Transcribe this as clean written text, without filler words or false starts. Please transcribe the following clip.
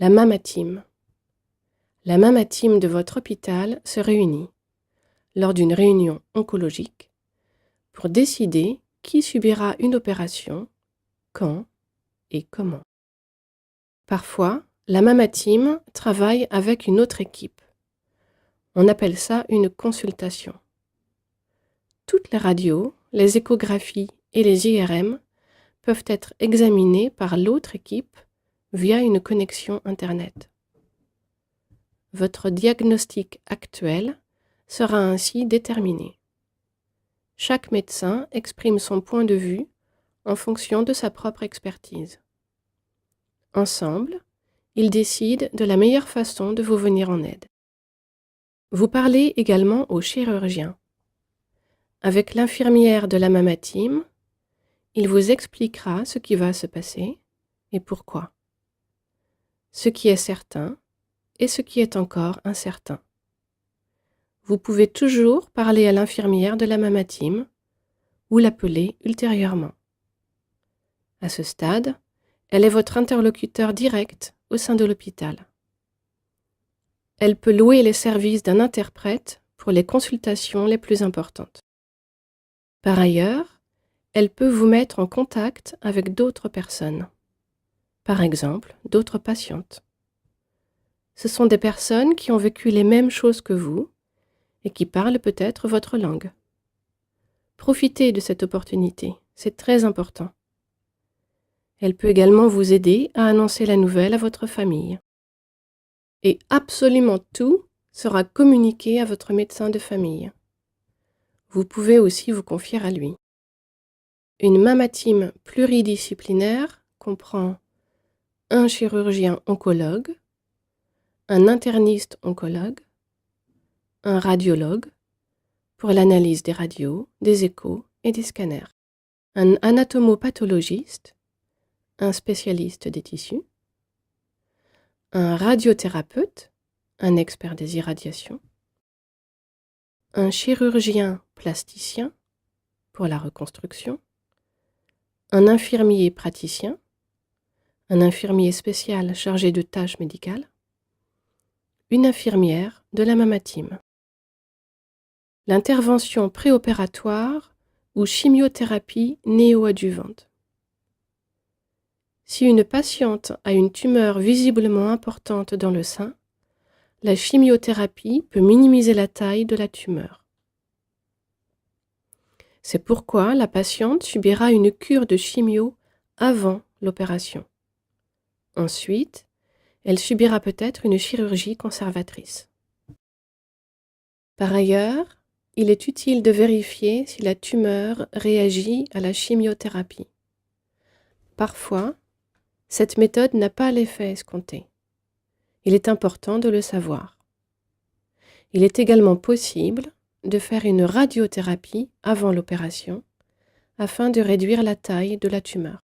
La Mama Team. La Mama Team de votre hôpital se réunit, lors d'une réunion oncologique, pour décider qui subira une opération, quand et comment. Parfois, la Mama Team travaille avec une autre équipe. On appelle ça une consultation. Toutes les radios, les échographies et les IRM peuvent être examinées par l'autre équipe via une connexion Internet. Votre diagnostic actuel sera ainsi déterminé. Chaque médecin exprime son point de vue en fonction de sa propre expertise. Ensemble, ils décident de la meilleure façon de vous venir en aide. Vous parlez également au chirurgien. Avec l'infirmière de la Mama Team, il vous expliquera ce qui va se passer et pourquoi. Ce qui est certain et ce qui est encore incertain. Vous pouvez toujours parler à l'infirmière de la Mama Team ou l'appeler ultérieurement. À ce stade, elle est votre interlocuteur direct au sein de l'hôpital. Elle peut louer les services d'un interprète pour les consultations les plus importantes. Par ailleurs, elle peut vous mettre en contact avec d'autres personnes. Par exemple, d'autres patientes. Ce sont des personnes qui ont vécu les mêmes choses que vous et qui parlent peut-être votre langue. Profitez de cette opportunité, c'est très important. Elle peut également vous aider à annoncer la nouvelle à votre famille. Et absolument tout sera communiqué à votre médecin de famille. Vous pouvez aussi vous confier à lui. Une Mama Team pluridisciplinaire comprend un chirurgien oncologue, un interniste oncologue, un radiologue pour l'analyse des radios, des échos et des scanners, un anatomopathologiste, un spécialiste des tissus, un radiothérapeute, un expert des irradiations, un chirurgien plasticien pour la reconstruction, un infirmier praticien, un infirmier spécial chargé de tâches médicales, une infirmière de la Mama Team. L'intervention préopératoire ou chimiothérapie néoadjuvante. Si une patiente a une tumeur visiblement importante dans le sein, la chimiothérapie peut minimiser la taille de la tumeur. C'est pourquoi la patiente subira une cure de chimio avant l'opération. Ensuite, elle subira peut-être une chirurgie conservatrice. Par ailleurs, il est utile de vérifier si la tumeur réagit à la chimiothérapie. Parfois, cette méthode n'a pas l'effet escompté. Il est important de le savoir. Il est également possible de faire une radiothérapie avant l'opération afin de réduire la taille de la tumeur.